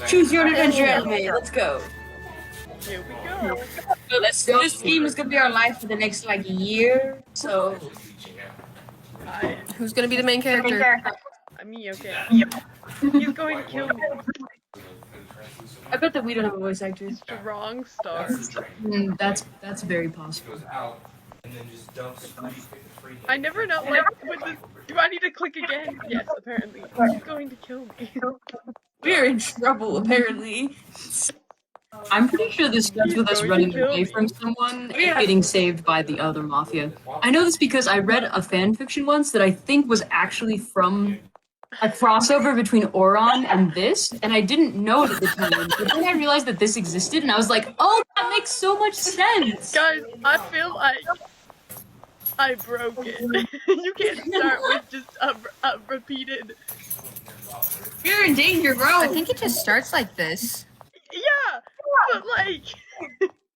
Choose your adventure anime. Let's go. Here we go. So this game is gonna be our life for the next like year. So Who's gonna be the main character? Me, okay. He's going to kill me. I bet that we don't have a voice actor. Strong star. That's very possible. I never know, like, do I need to click again? Yes, apparently. He's going to kill me. We're in trouble, apparently. I'm pretty sure this starts with us running away from someone and getting saved by the other mafia. I know this because I read a fan fiction once that I think was actually from a crossover between Oron and this, and I didn't know it at the time. But then I realized that this existed, and I was like, oh, that makes so much sense! Guys, I feel like I broke it. You can't start with just a repeated... You're in danger, bro! I think it just starts like this. Yeah! But like...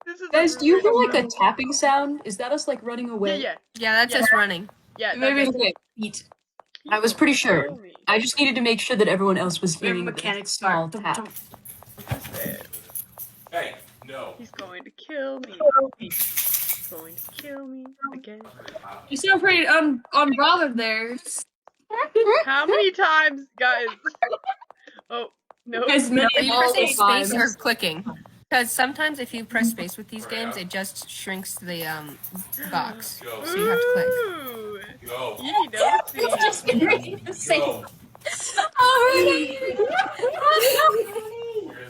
this is Guys, do you hear like a tapping sound? Is that us like running away? Yeah. Yeah, that's us running. Yeah, Maybe okay. Feet. I was pretty sure. I just needed to make sure that everyone else was hearing the small tap. Hey, no. He's going to kill me. He's going to kill me again. You sound pretty unbothered there. How many times, guys? Oh, no. As many Are you all pressing the space times. or clicking? Because sometimes if you press space with these games, it just shrinks the box. So you have to click. Ooh. Go. You know, It's just been ready to say. Go.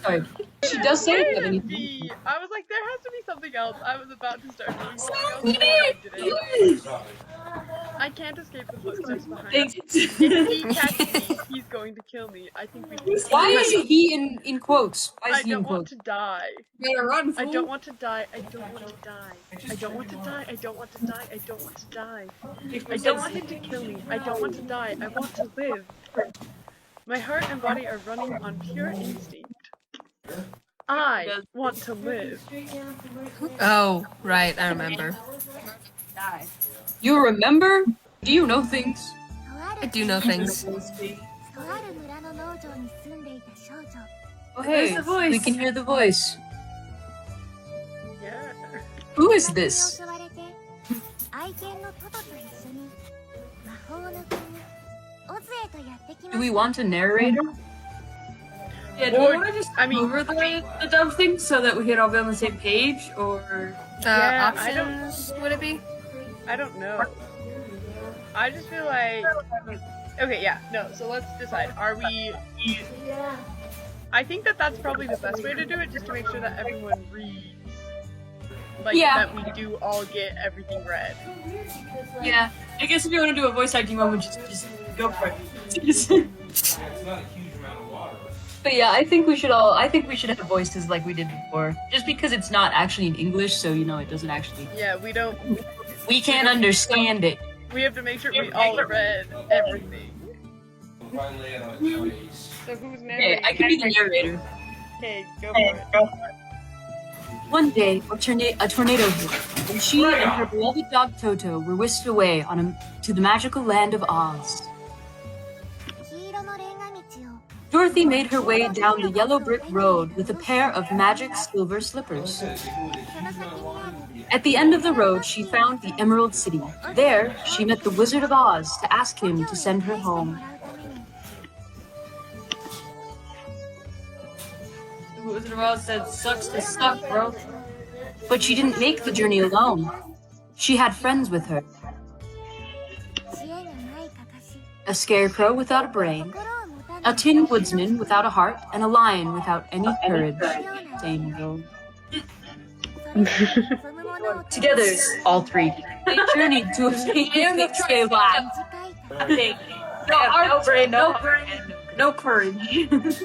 Sorry. She does say it, Kevin. B. I was like, there has to be something else. I was about to start doing something else. And I didn't. I can't escape the footsteps behind me. If he catches me, he's going to kill me. I think we can. Why is he in quotes? Why is I he in don't want quotes? to die. Better run, I fool. don't want to die. I don't want to die. I don't want to die. I don't want to die. I don't want to die. I don't want him to kill me. I don't want to die. I want to live. My heart and body are running on pure instinct. I want to live. Oh, right, I remember. You remember? Do you know things? I do know things. Oh hey, we can hear the voice. Yeah. Who is this? Do we want a narrator? Yeah, do we want to just over the dumb thing so that we can all be on the same page, or... Yeah, Options, would it be? I don't know. I just feel like... Okay, yeah, no, so let's decide. Are we... I think that that's probably the best way to do it, just to make sure that everyone reads. Like, that we do all get everything read. Yeah, I guess if you want to do a voice acting moment, just go for it. It's not a huge amount of water. But yeah, I think we should have voices like we did before. Just because it's not actually in English, so you know it doesn't actually... Yeah, We can't understand it. we have to make sure we all read everything. If I lay it on its face. So who's Okay, narrating? I can be the narrator. Okay, go for it. One day, a tornado hit, and she and her beloved dog Toto were whisked away to the magical land of Oz. Dorothy made her way down the yellow brick road with a pair of magic silver slippers. At the end of the road, she found the Emerald City. There, she met the Wizard of Oz to ask him to send her home. The Wizard of Oz said, sucks to suck, bro. But she didn't make the journey alone. She had friends with her. A scarecrow without a brain, a tin woodsman without a heart, and a lion without any courage. Same though. Together, all three, they journeyed to a fixed day land. No brain, no courage.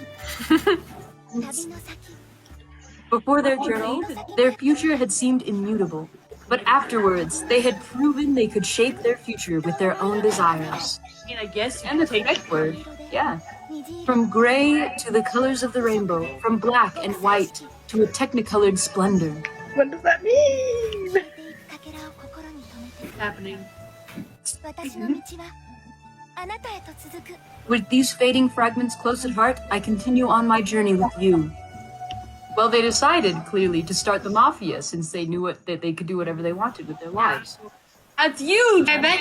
Before their journey, their future had seemed immutable. But afterwards, they had proven they could shape their future with their own desires. I mean, I guess, and the correct word, yeah. From gray to the colors of the rainbow, from black and white to a technicolored splendor. What does that mean? Happening. With these fading fragments close at heart, I continue on my journey with you. Well, they decided, clearly, to start the Mafia, since they knew that they could do whatever they wanted with their lives. That's you, Jebek.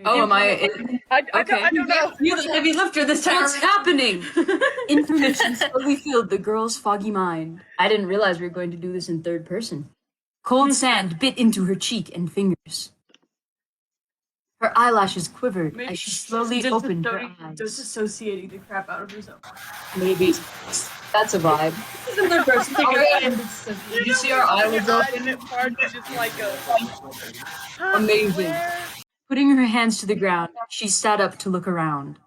Oh, am I... I Okay. don't know. You're the heavy lifter this time. What's happening? Information slowly filled the girl's foggy mind. I didn't realize we were going to do this in third person. Cold sand bit into her cheek and fingers. Her eyelashes quivered as she slowly opened her eyes. Disassociating the crap out of herself. Maybe. That's a vibe. This is in third person. Take it. Did you see our eyelids open? And it part is just like a... Amazing. Putting her hands to the ground, she sat up to look around.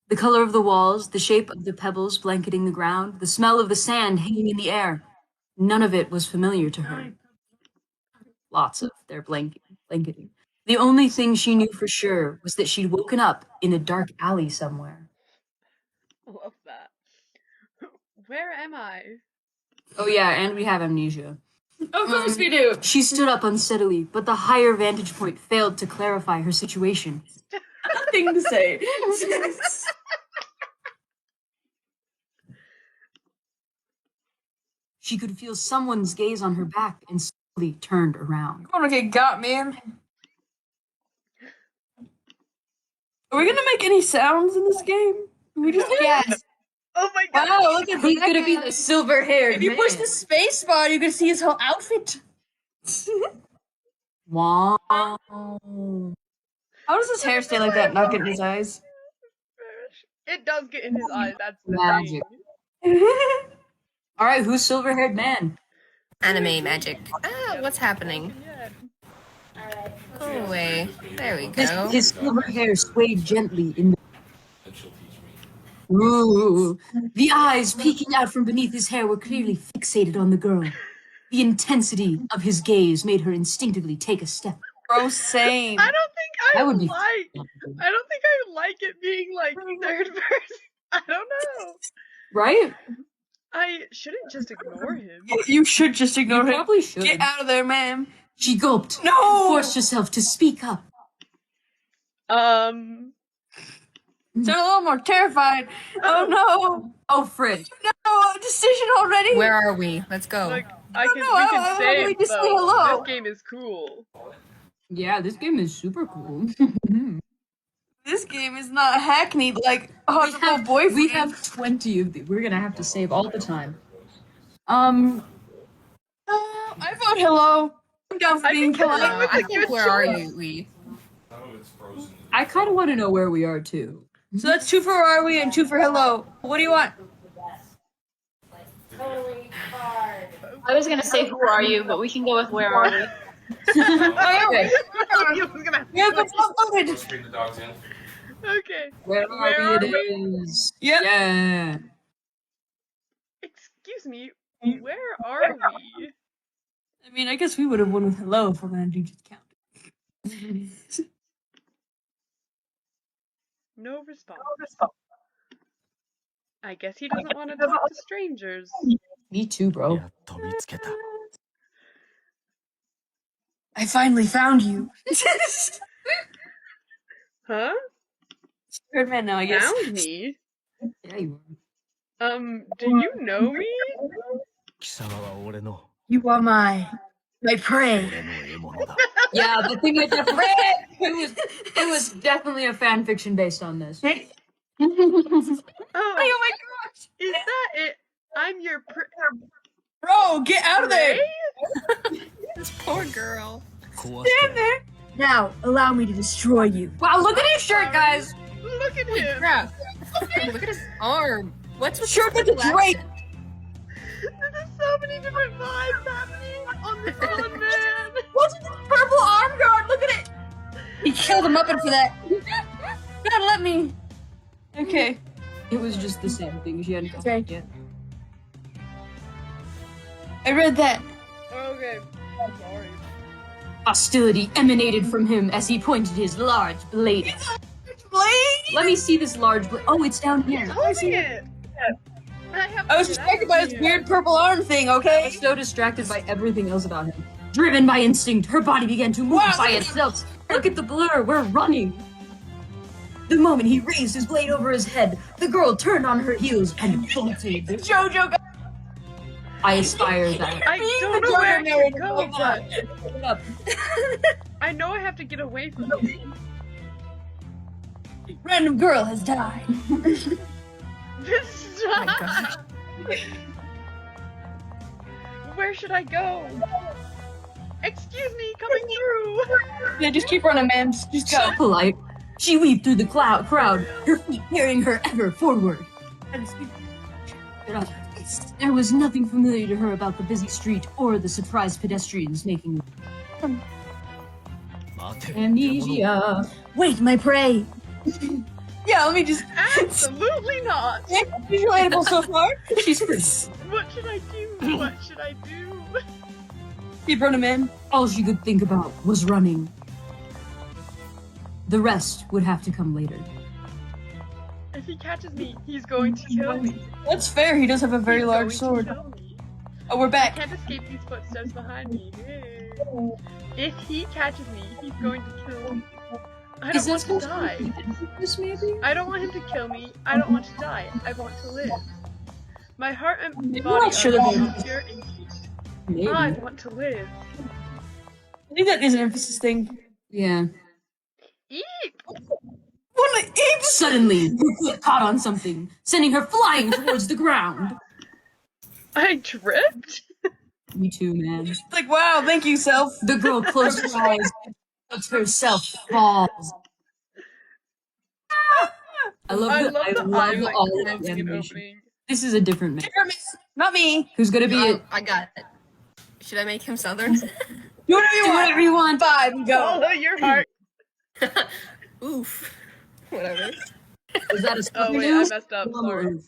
The color of the walls, the shape of the pebbles blanketing the ground, the smell of the sand hanging in the air, none of it was familiar to her. Lots of their blanketing. The only thing she knew for sure was that she'd woken up in a dark alley somewhere. Love that. Where am I? Oh yeah, and we have amnesia. Of course we do. She stood up unsteadily, but the higher vantage point failed to clarify her situation. Nothing to say. She could feel someone's gaze on her back and slowly turned around. I want to get got, man. Are we gonna make any sounds in this game? We just Yes. Oh my god! wow. Look at He's that gonna be guy. the silver-haired If you push the space bar, you can see his whole outfit. Wow. How does his hair stay like that? Not get in his eyes. It does get in his eye, that's the Magic. thing. All right, who's silver-haired man? Anime magic. Ah, what's happening? Yeah. Go away. There we go. His silver hair swayed gently in the... And she'll teach me. Ooh. The eyes peeking out from beneath his hair were clearly fixated on the girl. The intensity of his gaze made her instinctively take a step. Bro, same. I don't think I That would be... like it being like third person. I don't know. Right? I shouldn't just ignore him. You should just You ignore him. probably should. Get out of there, ma'am. She gulped. No! Forced herself to speak up. Sound a little more terrified. Oh no! Oh, frick. No, a decision already. Where are we? Let's go. Like, no, we I can want save you to say though. hello. This game is cool. Yeah, this game is super cool. This game is not hackneyed like Honorable Boyfriend. We have 20 of these. We're gonna have to save all the time. I vote hello. I'm down for I being think polite. hello is I a think good where are choice. you, we? Some of it's frozen. I kind of want to know where we are, too. So that's 2 for are we and 2 for hello. What do you want? I was gonna say who are you, but we can go with where are we. Okay. You was gonna- Yeah, but voted. Let's bring the dogs in. Okay. Where Where are are we? It is. Yep. Yeah. Excuse me. Where are we? I mean, I guess we would have won with hello if we're gonna do just count. No response. I guess he doesn't want to talk to strangers. Me too, bro. I finally found you. Huh? Third man now, I guess. Found me? Yeah, you are. Do you know me? You are my prey. Yeah, the thing I definitely it was definitely a fan fiction based on this. Oh, Oh my gosh! is that it? I'm your Bro, get out of there! This poor girl. Stand there! Now, allow me to destroy you. Wow, look at his shirt, guys! Look at him! Crap. Look at his arm. What's with Shirt this with a purple drape! accent? There's so many different vibes happening on this one, man. What's with this purple arm guard? Look at it! He killed a Muppet for that. Gotta let me. Okay. It was just the same thing. She hadn't Okay. yet. I read that. Okay. I'm sorry. Hostility emanated from him as he pointed his large blade. Blade! Let me see this large blade. Oh, it's down here. Holding it! I was distracted by his weird purple arm thing, okay? So distracted by everything else about him. Driven by instinct, her body began to move by itself. Look at the blur, we're running. The moment he raised his blade over his head, the girl turned on her heels and bolted. JoJo got I aspire that. I don't know JoJo where I narrator should go, like but Pick it up. I know I have to get away from you. random girl has died. This Oh my gosh. Where should I go? Excuse me, coming through. Yeah, just keep running, man. Just go. So polite. She weaved through the crowd, her feet carrying her ever forward. There was nothing familiar to her about the busy street or the surprised pedestrians making amnesia. Wait, my prey! Yeah, let me just. Absolutely not. She's relatable so far. She's free. What should I do? What should I do? Keep running, man. All she could think about was running. The rest would have to come later. If he catches me, he's going to kill me. That's fair. He does have a very He's large going sword. to kill me. Oh, we're I back. can't escape these footsteps behind me. If he catches me, he's going to kill me. I don't want to die. This maybe? I don't want him to kill me. I don't want to die. I want to live. My heart and Maybe body I should've are been- pure instinct. Maybe. I want to live. I think that is an emphasis thing. Yeah. Eat! What? Suddenly, her foot caught on something, sending her flying towards the ground. I tripped? Me too, man. Like, wow, thank you, self. The girl closed her eyes and felt herself falls. I love I the, love the I eye, love like, all of the closing and animation. opening. This is a different man. Not me. Who's gonna be it? I got it. Should I make him Southern? Do whatever you Do want. whatever you want. 5 and go. Follow your heart. Oof. Whatever. Is that a Oh spoken wait, I news? messed up. Sorry.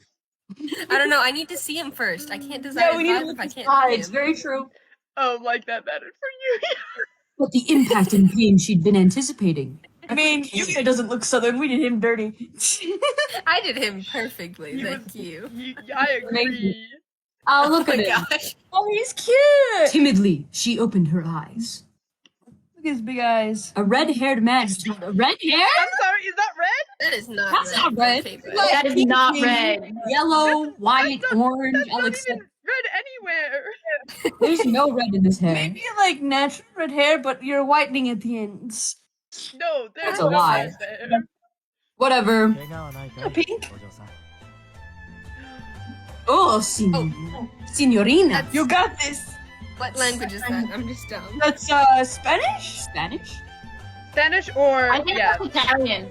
I don't know. I need to see him first. I can't decide Yeah, we need vibe to if I look can't at see It's him. very true. Oh, like that better for you. But the impact and pain she'd been anticipating. I mean, Yuya doesn't look southern. We did him dirty. I did him perfectly. He Thank was- you. I agree. Oh, look Oh at my him. gosh. Oh, he's cute. Timidly, she opened her eyes. Look at his big eyes. A red-haired man. Red hair? I'm sorry, is that red? That is not That's red. not red. Okay, but- That is not red. Yellow, white, orange. That's I'll not accept. even red anywhere. There's no red in his hair. Maybe like natural red hair, but you're whitening at the ends. No, there's That's a no lie. red there. Whatever. Pink? Oh, signorina. You got this. What language is that? I'm just dumb. That's Spanish? Spanish? Spanish or I think yeah. that's Italian.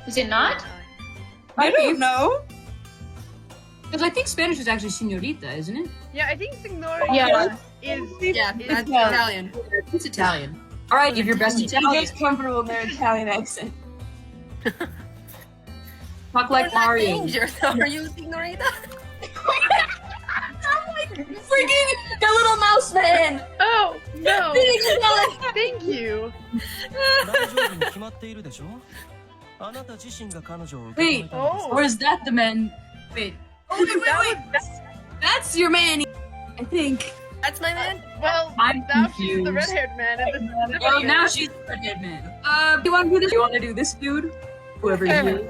Is it not? I don't know. Because I think Spanish is actually senorita, isn't it? Yeah, I think Signora Yeah. is Yeah, that's Yeah. Italian. It's Italian. All right, give your best He Italian. gets comfortable in their Italian accent. Talk like We're not Mario. danger, though. Are you Signorita? Freaking the little mouse man. Oh no! Thank you. Wait, Oh. or is that the man? Wait, Wait. That's your man. I think. That's my man? Well, I'm now she's the confused. red-haired man, and this is the Well, different now man. she's the red man. Do you want to do this? You want to do this, dude? Whoever you is.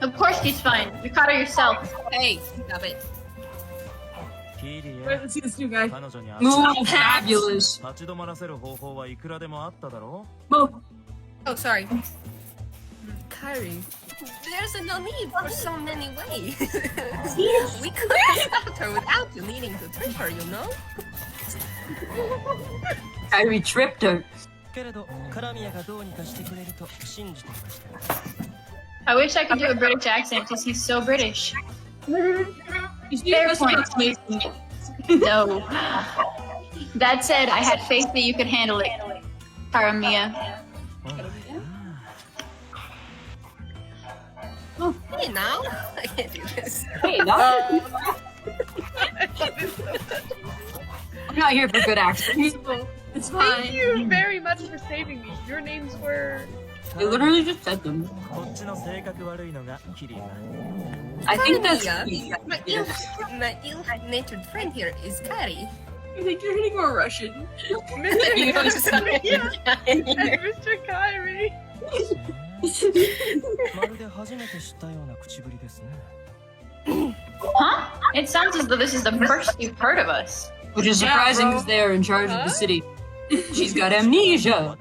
Of course he's fine. You caught her yourself. Hey, stop it. Wait, let's see this new guy. Ooh, fabulous. Mo, Oh, sorry. Kyrie, there's no need for so many ways. We could have stopped her without you needing to trip her, you know? Kyrie tripped her. I wish I could do a British accent because he's so British. Fair point. No. That said, I had faith that you could handle it, Caramia. Hey, now? I can't do this. Hey, no. I'm not here for good accents. It's Thank fine. you very much for saving me. Your names were They literally just said them. I think that's. My ill-natured friend here is Kyrie. I think you're hitting more Russian. Mr. Kyrie. Huh? It sounds as though this is the first you've heard of us. Which is surprising because they are in charge of the city. She's got amnesia.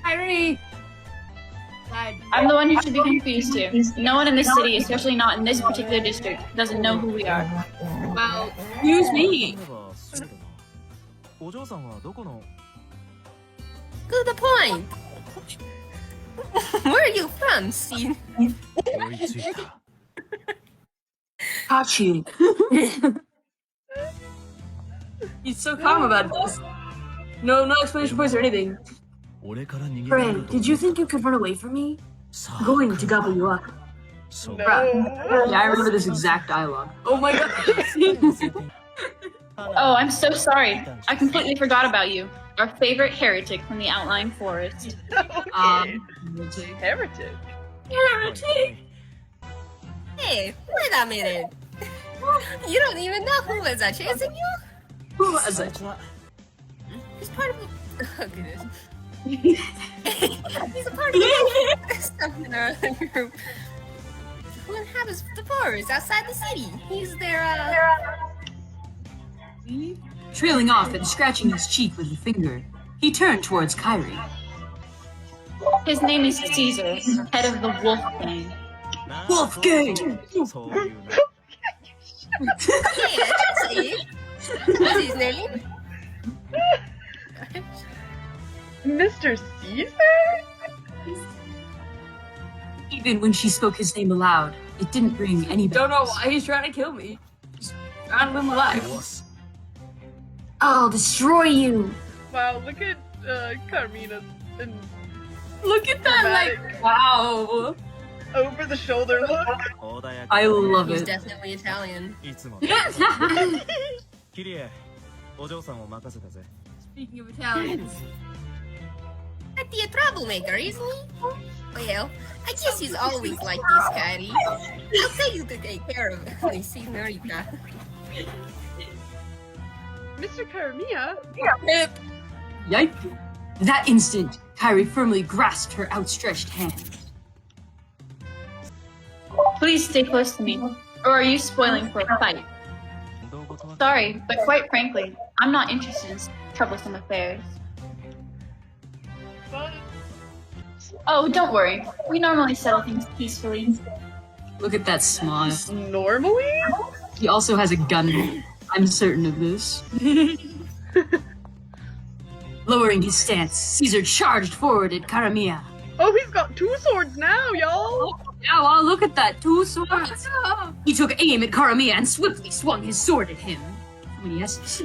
Kyrie. I'm the one who should be confused too. No one in this city, especially not in this particular district, doesn't know who we are. Well, excuse me. Good point. Where are you from, Steve? Hachi. He's so calm about this. No explanation points or anything. Friend, did you think you could run away from me? I'm going to gobble you up. No. Yeah, I remember this exact dialogue. Oh my god. Oh, I'm so sorry. I completely forgot about you. Our favorite heretic from the outlying forest. Okay. Heretic. Hey, wait a minute. You don't even know who was chasing you? Who was it? He's part of oh goodness. He's a part of something in our group. Who inhabits the forest outside the city? He's their Trailing off and scratching his cheek with a finger, he turned towards Kyrie. His name is Caesar, head of the Wolf Gang. Wolfgang! yeah, that's it. What's his name? Mr. Caesar? Even when she spoke his name aloud, it didn't ring any bells. Don't know why he's trying to kill me. Just trying to live my life. I'll destroy you. Wow, look at Carmina and Look at that, like, wow. over the shoulder look. I love He's it. definitely Italian. Speaking of Italians. Might be a troublemaker, isn't he? Well, I guess he's always like this, Kyrie. I'll tell you to take care of him, senorita. Mr. Caramia? Yikes. That instant, Kyrie firmly grasped her outstretched hand. Please stay close to me, or are you spoiling for a fight? Sorry, but quite frankly, I'm not interested in troublesome affairs. But Oh, don't worry. We normally settle things peacefully. Look at that smile. normally? He also has a gun. I'm certain of this. Lowering his stance, Caesar charged forward at Caramia. Oh, he's got two swords now, y'all! Yeah, wow, look at that. 2 swords. He took aim at Caramia and swiftly swung his sword at him. So many S's.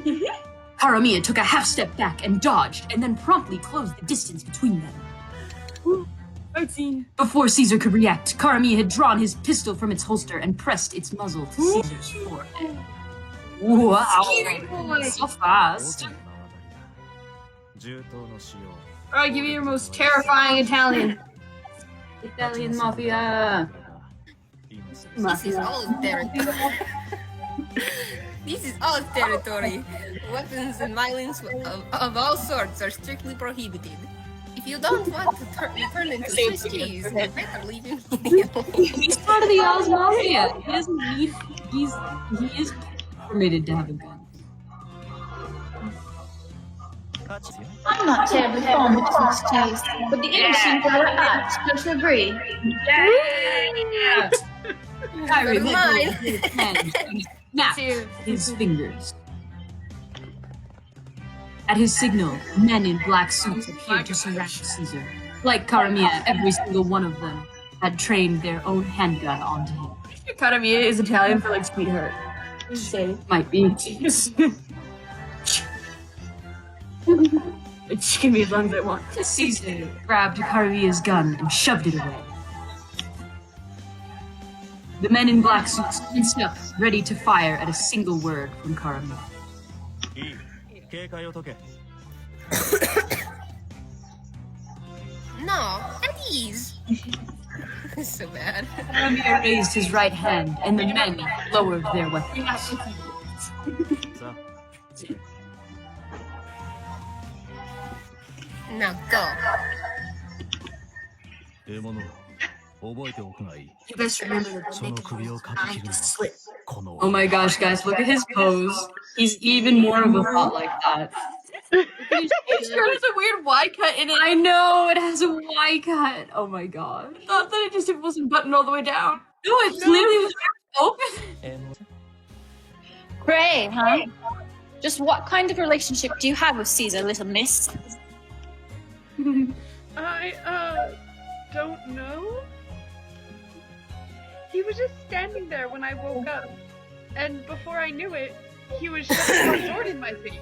Caramia took a half step back and dodged, and then promptly closed the distance between them. Fight scene. Before Caesar could react, Caramia had drawn his pistol from its holster and pressed its muzzle to Caesar's forehead. Wow, so fast. Alright, give me your most terrifying Italian. Italian mafia. This is all territory. This is all territory. Weapons and violence of all sorts are strictly prohibited. If you don't want to turn into Swiss cheese, you better leave him alone. He's part of the Ozmafia. He doesn't need. He is permitted to have a gun. I'm not terribly fond of Swiss cheese, but the English seem to apt to agree. Yeah. Kyrie Never let go mind. of his hand and snapped his fingers. At his signal, men in black suits appeared to surround Caesar. Like Caramia, every single one of them had trained their own handgun onto him. Caramia is Italian for like sweetheart. Insane. Might be. It can be as long as I want. Caesar grabbed Caramia's gun and shoved it away. The men in black suits tensed up, ready to fire at a single word from Caramia. No, at ease. So bad. Caramia raised his right hand, and the men lowered their weapons. Now go. You best remember that the neck is trying to slip. Oh my gosh, guys, look at his pose. He's even more of a thought like that. It sure has a weird Y cut in it. I know, it has a Y cut. Oh my god. I thought that it wasn't buttoned all the way down. No, it's literally open. Pray, huh? Just what kind of relationship do you have with Caesar, little miss? I don't know. He was just standing there when I woke up, and before I knew it, he was shoving a sword in my face.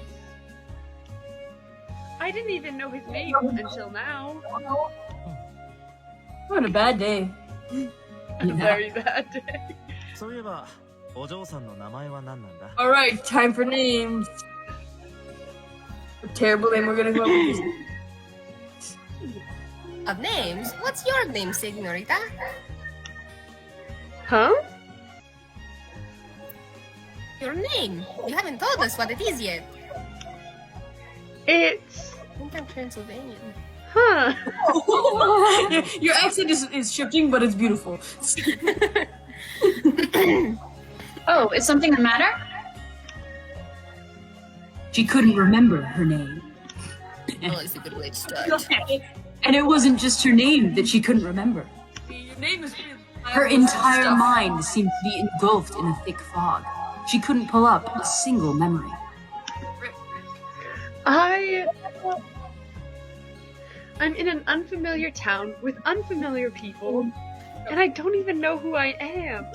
I didn't even know his name until now. What a bad day. A very bad day. Alright, time for names. What terrible name we're gonna go with. Of names? What's your name, Signorita? Huh? Your name. You haven't told us what it is yet. It's... I think I'm Transylvanian. Huh. Your accent is shifting, but it's beautiful. Oh, is something the matter? She couldn't remember her name. Well, it's a good way to start. And it wasn't just her name that she couldn't remember. Your name is Her entire mind seemed to be engulfed in a thick fog. She couldn't pull up a single memory. I'm in an unfamiliar town with unfamiliar people, and I don't even know who I am.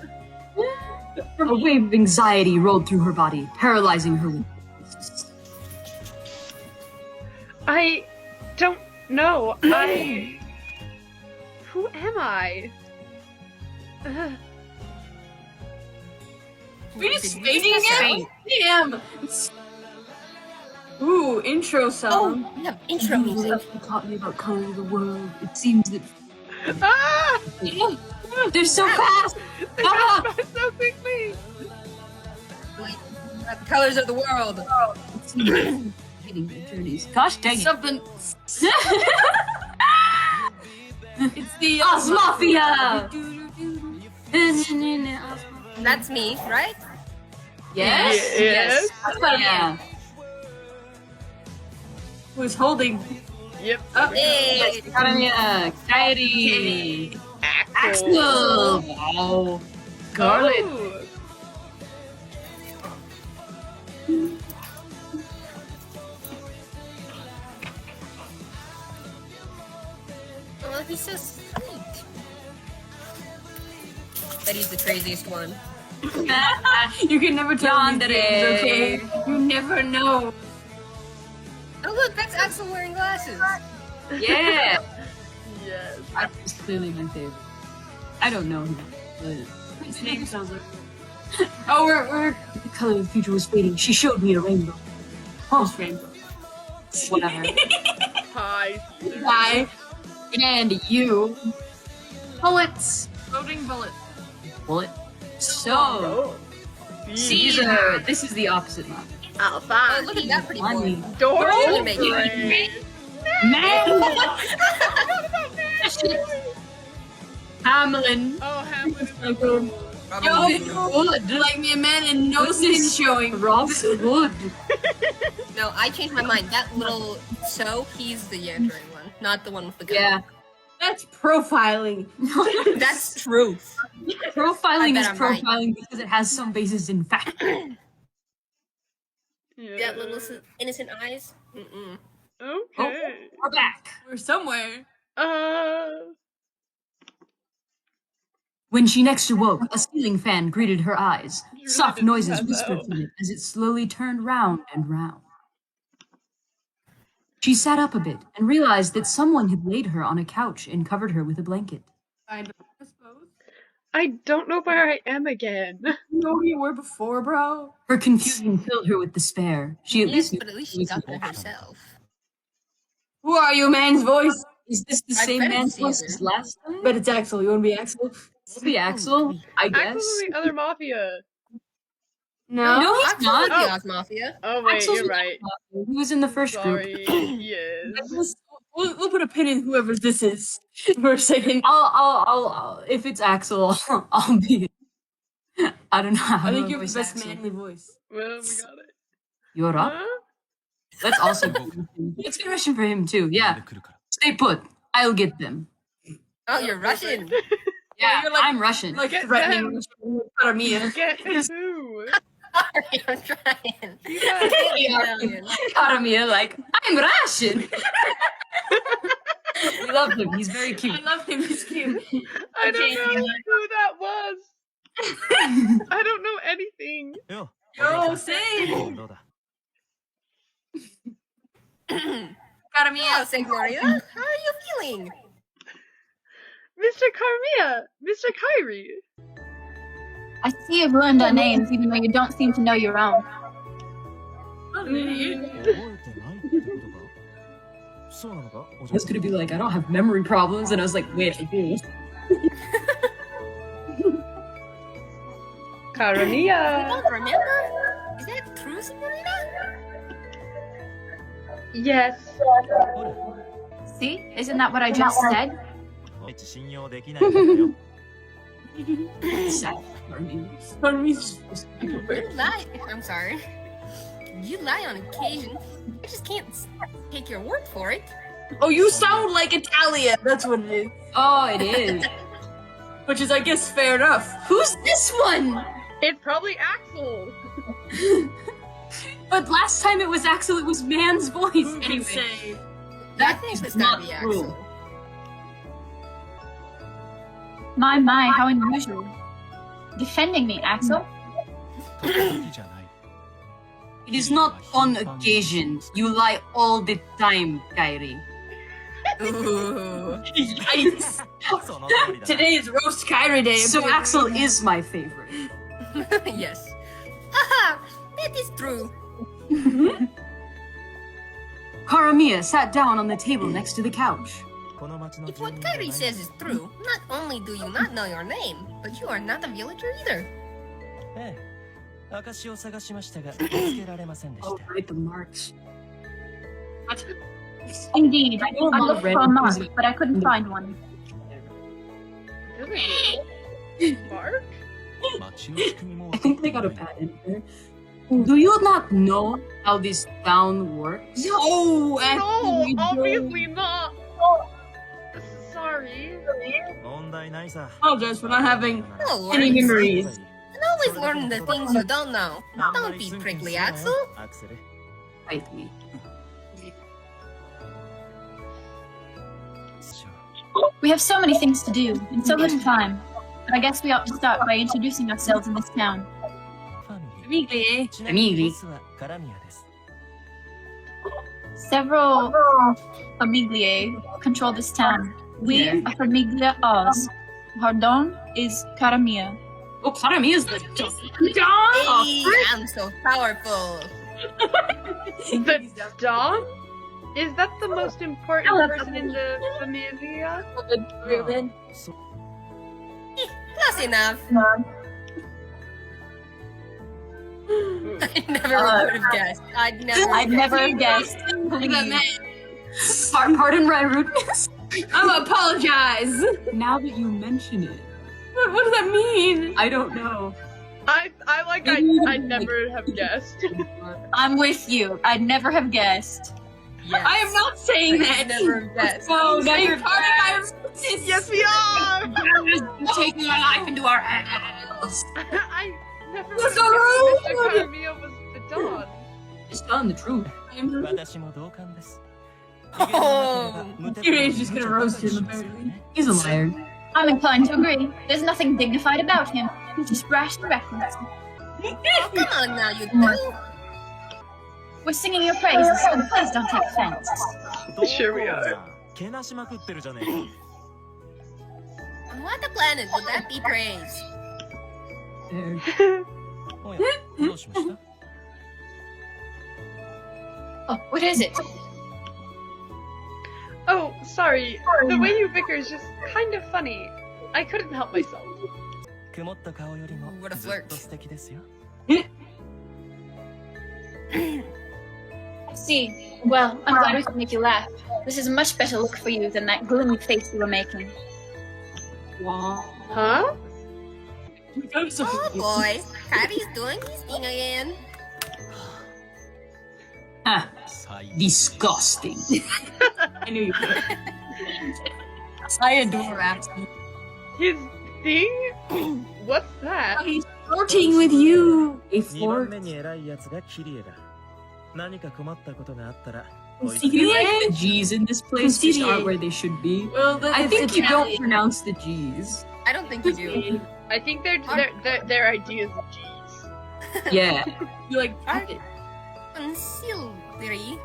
A wave of anxiety rolled through her body, paralyzing her. I don't know. Who am I? We just faking it? Damn! Ooh, intro song. Oh, we have intro music. You taught me about color the world. It seems that Ah! they're so fast. Ah! So quickly! The colors of the world. Hitting their journeys. Gosh dang it! Something. It's the Ozmafia. That's me, right? Yes. Yes. Yeah. who's holding. Yep. Oh, Hey! Caramia, Kyrie, Axel. Axel, wow, Scarlet. Oh. Oh, he's so sweet. But he's the craziest one. You can never tell these Ande. things, okay? You never know. Oh look, that's Axel wearing glasses. Yeah, Yes. Axel's clearly my favorite. I don't know him, but his name sounds like. Oh, we're The color of the future was fading. She showed me a rainbow. Oh, rainbow. whatever. Hi. Bye. And you, bullets, Floating bullet. bullet. So, Oh. Caesar. This is the opposite map. I'll Oh, find look at that pretty boy. Money. door. Totally make it. Great. Man, Hamlin. Oh, Hamlet is So good. Probably. Wood. Like me, a man and no skin showing. Ross Wood. No, I changed my mind. That little he's the Yantaring one, not the one with the gun. Yeah. That's profiling. That's truth. Profiling I is bet I'm right. profiling because it has some basis in fact. Yeah. That little innocent eyes. Mm-mm. Okay. We're back. We're somewhere. When she next awoke, a ceiling fan greeted her eyes. You Soft didn't noises have whispered that. from it as it slowly turned round and round. She sat up a bit and realized that someone had laid her on a couch and covered her with a blanket. I suppose. I don't know where I am again. You know who you were before, bro? Her confusion filled her with despair. She at Yes, least knew but at least there she was got there an option. herself. Who are you, man's voice? Is this the I same bet man's it's voice Caesar. as last time? But it's Axel. You want to be Axel? It'll be Axel, I guess. Axel's in the other mafia. No. No, he's Axel not. is the Ozmafia. Oh wait, Axel's you're in right. the He was in the first group. Sorry, he is. We'll put a pin in whoever this is for a second. I'll if it's Axel, I'll be. I don't know how I think to you have voice the best Axel. manly voice. Well, we got it. You're up. Huh? Let's also. It's a question for him too. Yeah. Stay put. I'll get them. Oh, you're Russian. Yeah, you're like- I'm Russian. Like Get threatening them. Caramia. Get who? Sorry, I'm trying. You guys, Italian. Caramia, like, I'm Russian. We love him. He's very cute. I love him. He's cute. I don't know who that was. I don't know anything. Yo, same. Oh, Caramia. Signorita, how are you feeling? Mr. Caramia, Mr. Kyrie. I see you've learned our names, even though you don't seem to know your own. I was gonna be like, I don't have memory problems, and I was like, wait, I do. You Caramia. don't remember? Is that true, Signorita? Yes. See? Isn't that what I just said? Sad. You lie. I'm sorry. You lie on occasion. I just can't take your word for it. Oh, you sound like Italian. That's what it is. Oh, it is. Which is, I guess, fair enough. Who's this one? It's probably Axel. But last time it was Axel, it was man's voice. Who can Anyway, say? I that think is it's not gotta be true. Axel. My, how unusual. Defending me, Axel? It is not on occasion. You lie all the time, Kyrie. Ooh. Yikes. Today is roast Kyrie day. So Axel is my favorite. Yes. Haha! That is true. Caramia sat down on the table next to the couch. If what Kyrie says is true, not only do you not know your name, but you are not a villager either. Oh, right, the marks. What? Indeed. I don't know looked for a red mark, music. but I couldn't find one. Mark? I think they got a patent there. Do you not know how this town works? No, No, you don't. obviously not. Sorry. Apologize for not having No any worries. memories. And always learn the things you don't know. Don't be prickly, Axel. Fight me. We have so many things to do, and so little time. But I guess we ought to start by introducing ourselves in this town. Amici. Several Famiglie control this town. We are Famiglia Oz. Hardon is Caramia. Oh, Caramia is the Hey, I'm so powerful. The Don? Is that the most important person in the familia? Close enough. I never would have guessed. I'd never have guessed. Pardon my rudeness. I'll apologize. Now that you mention it, What does that mean? I don't know. I never have guessed. I'm with you. I'd never have guessed. Yes. I am not saying that. Never have guessed. No, Never never guessed. Yes, we are. Taking my life into our hands. I never That's would so have rude. guessed Mr. Caramia was the Don. Just telling the truth. Oh. Kyrie's just gonna roast him, apparently. He's a liar. I'm inclined to agree. There's nothing dignified about him. He's just brash and reckless. Oh, come on now, you two. We're singing your praises, so please don't take offense. Sure we are. On what planet would that be praised? There. Oh, what is it? Oh, Sorry, the way you bicker is just kind of funny. I couldn't help myself. What a flirt. See, well, I'm glad we could make you laugh. This is a much better look for you than that gloomy face you were making. Wow. Huh? Oh boy, Kyrie's doing his thing again. Ah, disgusting. I knew you would. I adore Axel. His thing? What's that? He's flirting with you. A flirt. See, you like the G's in this place just aren't where they should be. Well, I think you don't pronounce the G's. I don't think you do. I think their ideas of G's. Yeah. You like it. Ancillary.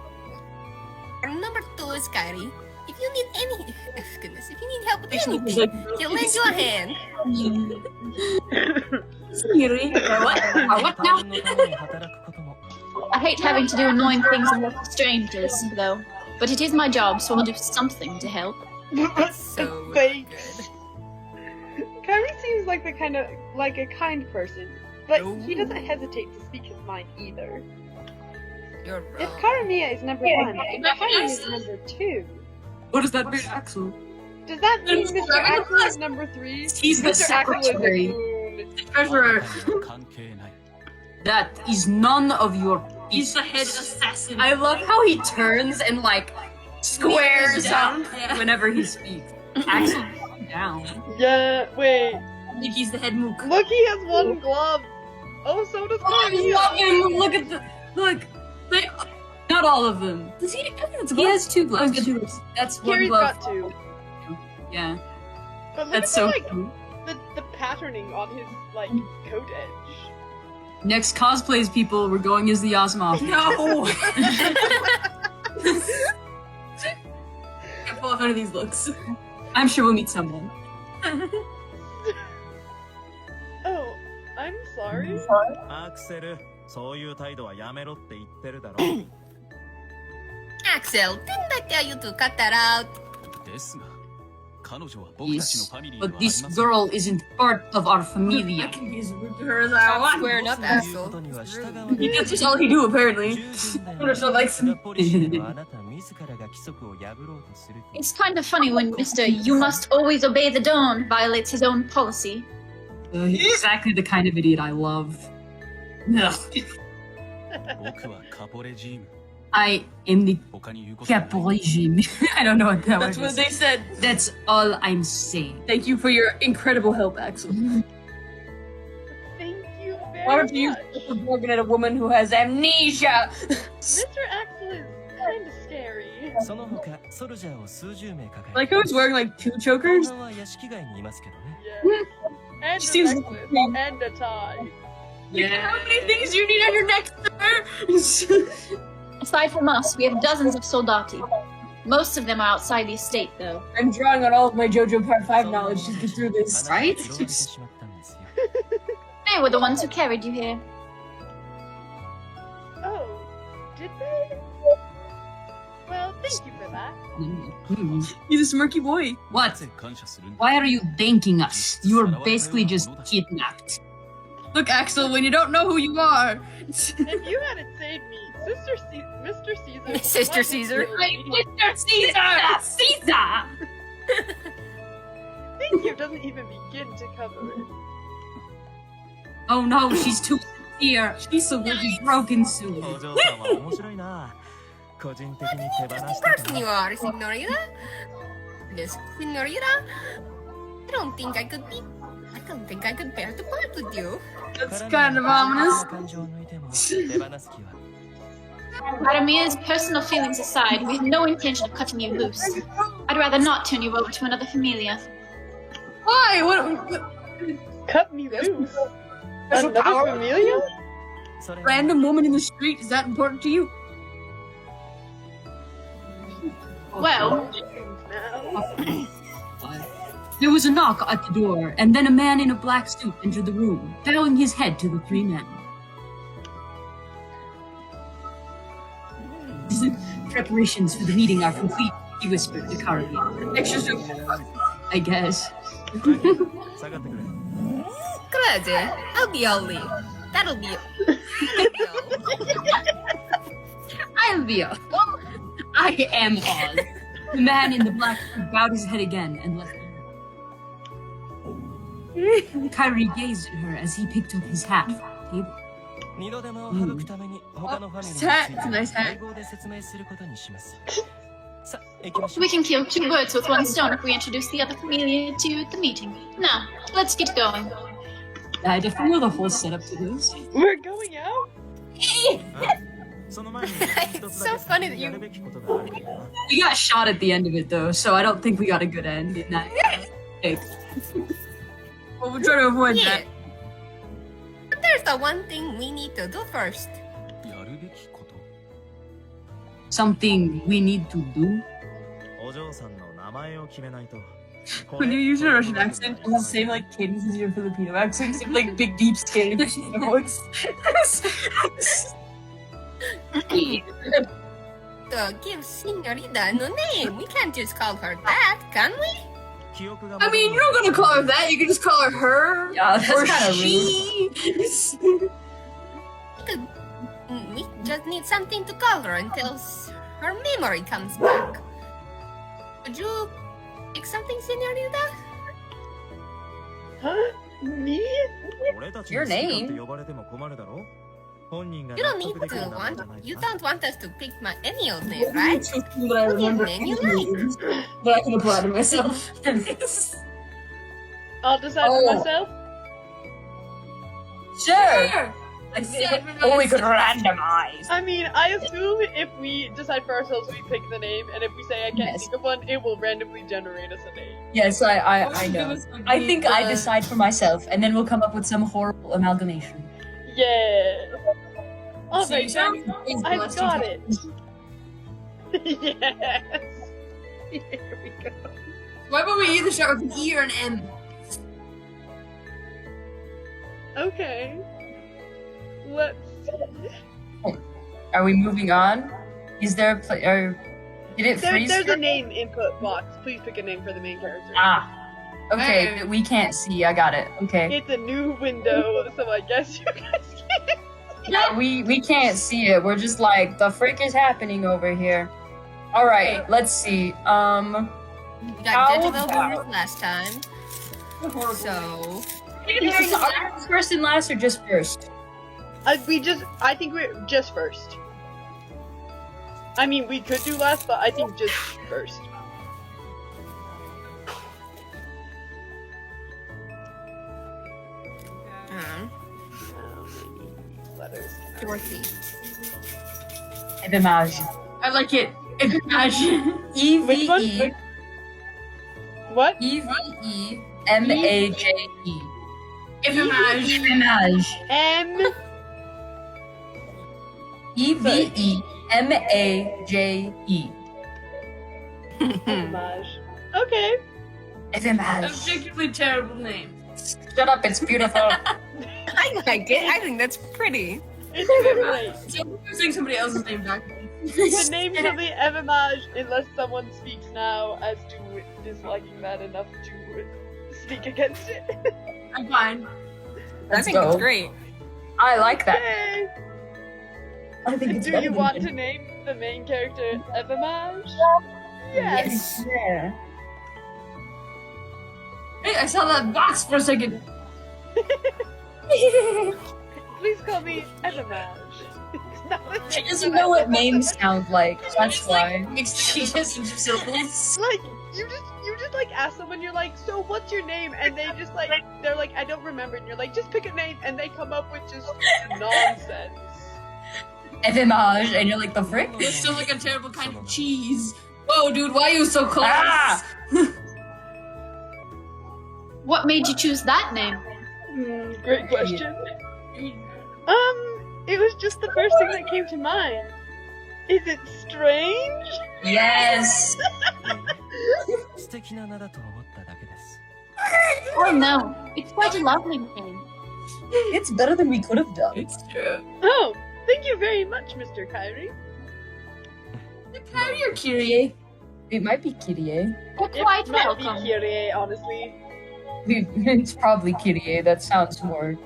Our number 2 is Kyrie. If you need any, goodness, if you need help with anything, he'll lend you a hand. What now? I hate having to do annoying things and work with strangers, though. But it is my job, so I'll do something to help. So Thanks. good. Kyrie seems like a kind person, but he doesn't hesitate to speak his mind either. You're wrong. If Caramia is number 1, then Kyrie is number 2. What does that mean, Axel? Does that mean Mr. Axel is number 3? He's the Mr. Axel is secretary. the Treasurer. That is none of your. He's the head assassin. I love how he turns and like squares up whenever he speaks. Axel, calm down. Yeah, wait. I think he's the head mook. Look, he has one glove. Oh, so does I Caramia. love him. Look at the look. They, not all of them. Does he? He has 2 gloves. That's one Kyrie's glove. got 2. Yeah, But look that's at so the, cool. the patterning on his coat edge. Next cosplays people, we're going as the Ozmafia. No! Can't pull off any of these looks. I'm sure we'll meet someone. Oh, I'm sorry. Axel, そういう態度はやめろって言ってるだろ。 Axel, didn't I tell you to cut that out? ですが、彼女は僕たちの Yes, ファミリーでは but あり this ません。 girl isn't part of our familia. I can be as rude to her as I Stop want. squaring up, そういう Axel. ことには従わ He ない。 That's just all he do, apparently. 従順で So, like- ポリシーはあなた自らが規則を破ろうとすると。 It's kind of funny when Mr. You must always obey the dawn violates his own policy. He's exactly the kind of idiot I love. No. 僕はカポレジーム。 I am the 他に言うことはない Capo regime. I don't know what that That's was. what they said. That's all I'm saying. Thank you for your incredible help, Axel. Thank you very Why don't you much. use the bargain at a woman who has amnesia? Mr. Axel is kind of scary. その他、ソルジャーを数十名抱え Like how he's wearing like 2 chokers? 本当は屋敷外にいますけどね。 Yeah. And She a seems necklace. like- And a tie. Yeah. How many things do you need on your neck, sir? Aside from us, we have dozens of soldati. Most of them are outside the estate, though. I'm drawing on all of my JoJo Part 5 knowledge to get through this. あなたに広げてしまったんですよ。 They were the ones who carried you here. Oh, did they? Well, thank you for that. He's a smirky boy. What? 感謝するんだ。 Why are you thanking us? You are basically just kidnapped. Look, Axel, when you don't know who you are. If you hadn't saved me, Mr. Caesar. Sister Caesar? Mr. Caesar! Caesar! Thank you doesn't even begin to cover it. Oh no, she's too sincere. She's so will be broken soon. お嬢さんは面白いな。個人的に手放したく Person ない you are, Signorita. Miss Signorita. I don't think I could bear to part with you. That's kind of ominous. 感情を抜いても手放す気は Caramia's personal feelings aside, we have no intention of cutting you loose. I'd rather not turn you over to another familia. Why? What? Cut me loose. That's Another power. familia? それ Random woman in the street, is that important to you? Well, Now. There was a knock at the door, and then a man in a black suit entered the room, bowing his head to the 3 men. Preparations for the meeting are complete. He whispered to Caramia. Extra so I guess. 下がってくれ Glad, I'll be Ollie. That'll be I'll be a. I am Oz. The man in the black suit bowed his head again and left her. Kyrie gazed at her as he picked up his hat from the table. 二度手間を省くために他のファミリーにつ hat. い It's a nice て hat. 英語で説明することにしますさあ行きましょう We can kill two birds with one stone if we introduce the other familia to the meeting. Now, let's get going. I definitely know the whole setup to this. We're going out? その前に It's so funny that や you るべきことがあるんだな We got shot at the end of it though, so I don't think we got a good end in that. Hey, Well, we'll try to avoid yeah. that. But there's the one thing we need to do first. やるべきこと something we need to do. お嬢さんの名前を決めないと When you use a Russian accent, it's the same like cadence as your Filipino accent, except like big, deep, scary Filipino voice. To give Senorita a new name. We can't just call her that, can we? 記憶が I mean, you're not gonna call her that. You can just call her her Yeah, that's or kinda she. We just need something to call her until her memory comes back. Would you pick something, Senorita? Huh? Me? 俺たち Your に好き name? って呼ばれても困るだろ本人が You 納 don't need 得できる to 名前じゃ want. ない You か don't want us to pick any old name, It's right? so cool that I Look at remember name you any like. names, but I can apply to myself. I'll decide Oh. for myself. Sure. Or we could randomize. I mean, I assume if we decide for ourselves, we pick the name, and if we say I can't Yes. think of one, it will randomly generate us a name. Yes, I know. I think I decide for myself, and then we'll come up with some horrible amalgamation. Yeah. Alright, So then. I've got it. Yes. Here we go. Why would we either start with an E or an M? Okay. Let's see. Are we moving on? Is there did it freeze? There's for- a name input box. Please pick a name for the main character. Ah. Okay, but we can't see. I got it. Okay. It's a new window, so I guess you guys can. Yeah, we can't see it. We're just like, the frick is happening over here. All right, let's see. We How got digital about- boomers last time. So Are we first and last or just first? I think we're just first. I mean, we could do last, but I think just first. Letters. Dorothy. Evemaje. I like it. Imagine. Which one? E-V-E. What? E-V-E-M-A-J-E. Evemaje. Evemaje. M. E-V-E-M-A-J-E. Homage. Okay. Evemaje. Objectively terrible name. Shut up, it's beautiful. I like it. I think that's pretty. It's great. So I'm saying somebody else's name back. The name shall be Evemaje unless someone speaks now as to disliking that enough to speak against it. I'm fine. I Let's think go. it's great. I like that. Okay. I think it's Do better you than want good. to name the main character Evemaje? Yes. Yeah. Hey, I saw that box for a second. Please call me Evemaje. She doesn't know what names sound like. That's why. Exchanges of syllables. Like you just like ask someone, you're like, so what's your name? And they just like they're like, I don't remember, and you're like, just pick a name, and they come up with just nonsense. Evemaje, and you're like, the frick? It's still like a terrible kind of cheese. Whoa, dude, why are you so close? Ah! What made you choose that name? Great question. It was just the first thing that came to mind. Is it strange? Yes! 素敵な名だと思っただけです Oh no, it's quite a lovely name. It's better than we could have done. It's true. Oh, thank you very much, Mr. Kyrie. Kyrie or Kyrie? It might be Kyrie. You're quite It might welcome. be Kyrie, honestly. It's probably Kyrie. That sounds more.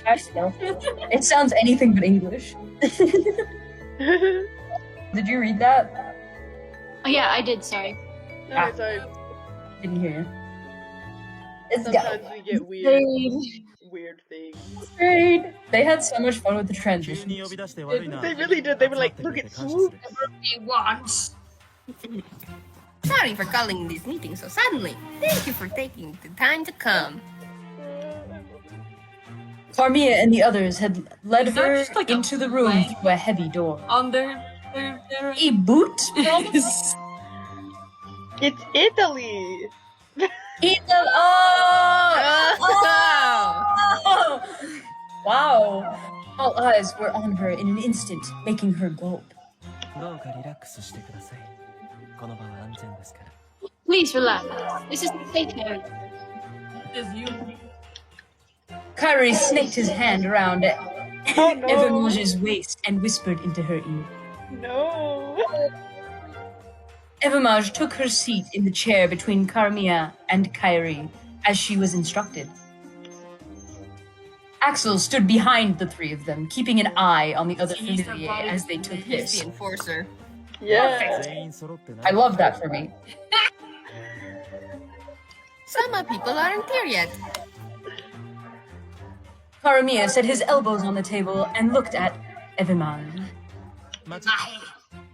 I don't know. It sounds anything but English. Did you read that? Oh, yeah, I did. Sorry. No, sorry. Didn't hear you. It's Sometimes we get weird things. great. They had so much fun with the 急 transition. に呼び出して悪いな They really did. They were like, 集まっ look てくれ at て感謝 Swoop. する He wants. Sorry for calling this meeting so suddenly. Thank you for taking the time to come. Caramia and the others had led Is that her just like a into the room blank? through a heavy door. On their A boot? It's Italy. Ethan! Oh! Wow. All eyes were on her in an instant, making her gulp. どうかリラックスしてくださいこの場は安全ですから Please relax. This is a safe area. is you. Kyrie snaked his hand around Oh no. Evemaje's waist and whispered into her ear. No. Evemaje took her seat in the chair between Caramia and Kyrie, as she was instructed. Axel stood behind the three of them, keeping an eye on the other He's the familiae boss. as they took He's this. the enforcer. Yeah. 全員揃ってな I love that for me. Some people aren't here yet. Caramia set his elbows on the table and looked at Evemaje. 間違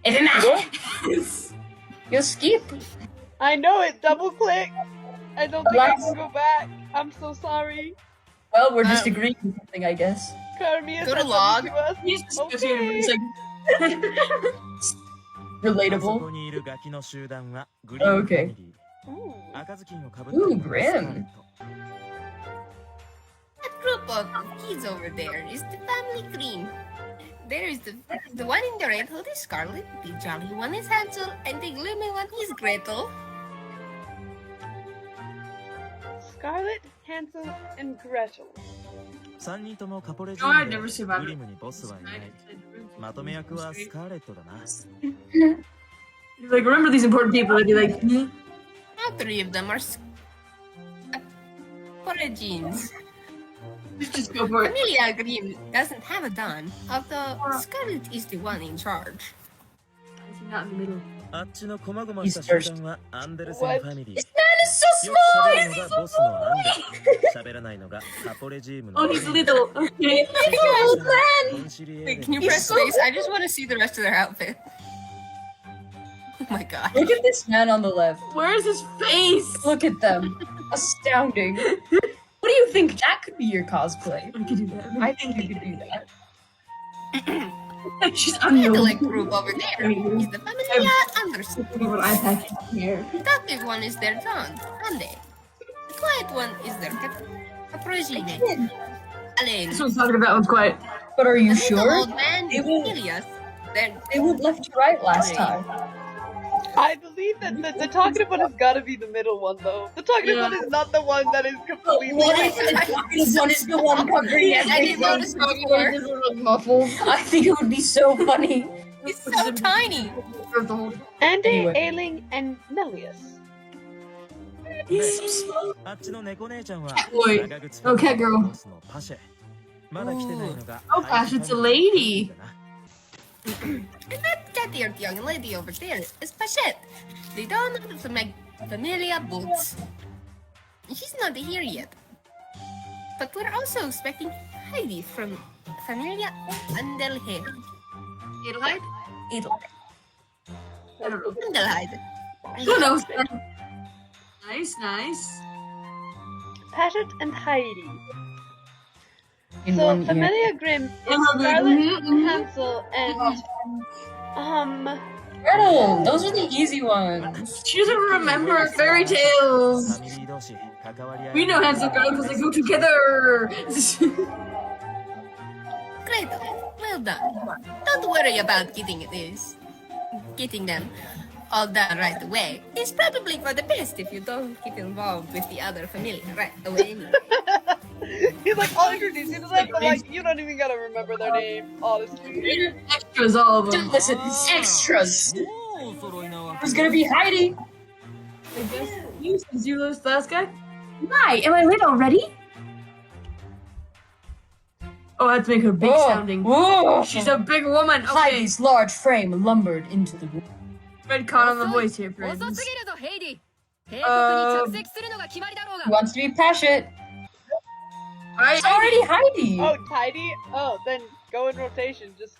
Evemaje! You skip. I know it. Double click. I don't think I can go back. I'm so sorry. Well, we're just agreeing on something, I guess. Caramia Go to said log. something to us. He's discussing Okay. He's like, そ Relatable. こにいるガキの集団はグリーンファミリ Ooh. ー赤ずきんをかぶっているのが Ooh, grim. スカーレット That group of kids over there is the family green. There is the one in the red hood is Scarlet, the jolly one is Hansel, and the gloomy one is Gretel. Scarlet, Hansel, and Gretel. 3人ともカポレジ No, ー I'd ムで never survived. グリムにボスはいないまとめ役はスカーレットだな like, remember these important people. I'd be like, hmm? All three of them are Poragines. Let's just go for it. Familia Green doesn't have a Don, although Scarlet is the one in charge. Is he not in the middle? あっちのこまごました集団はアンデルセンファミリー This man is so よく small! 喋るのがボスのアンデ喋らないのがカポレジームの Oh, he's little. Okay. コンシリエー Wait, レ can you press space? I just want to see the rest of their outfit. Oh my god. Look at this man on the left. Where's his face? Look at them. Astounding. What do you think? That could be your cosplay. I could do that. I think you could do that. She's The unknown. intellect group over there is the Familia Anderson. What I pack here. The talkative one is their Don, Ande. The quiet one is their Caprogine, Aelling. This one's talking about one's quiet. But are you The little sure? old man They is will- Melisus. Then They went left to right last time. I believe that the talkative one has got to be the middle one, though. The talkative Yeah. one is not the one that is completely. What if this one is the one covering Yes, I didn't notice before. muffled? I think it would be so funny. It's so tiny. Ande, Anyway. Aelling, and Melius. あっちの猫姉ちゃんは Boy. 長靴 Oh, cat girl. ボスのパシェまだ来てないのが Oh gosh, it's a lady. And that cat-eared young lady over there is Pashet, the Don of the Familia Boots. She's not here yet. But we're also expecting Heidi from Familia Andelhe. Adelheid? It'll. I don't know. Andelheid. Who knows? Nice, nice. Pashet and Heidi. In So one ear. Familia Grimm is Mhm, Scarlet, mhm. Hansel, and Gretel! Those are the easy ones. She doesn't remember fairy tales. ファミリー同士関わり合い We know Hansel and Gretel because they go together. Gretel, well done. Don't worry about getting them all done right away. It's probably for the best if you don't get involved with the other familia right away anyway. He's like, I'll introduce you to them, but like, you don't even gotta remember their name, honestly. Extras, all of them. Don't listen, extras. Who's gonna be Heidi? I guess you, since you lose the last guy. Hi, am I late already? Oh, I have to make her big sounding. Whoa. She's a big woman. Okay. Heidi's large frame lumbered into the room. Red con on the voice here, friends. Who wants to be Pashet? Alright, It's already Heidi. Oh, Heidi? Oh, then go in rotation. Just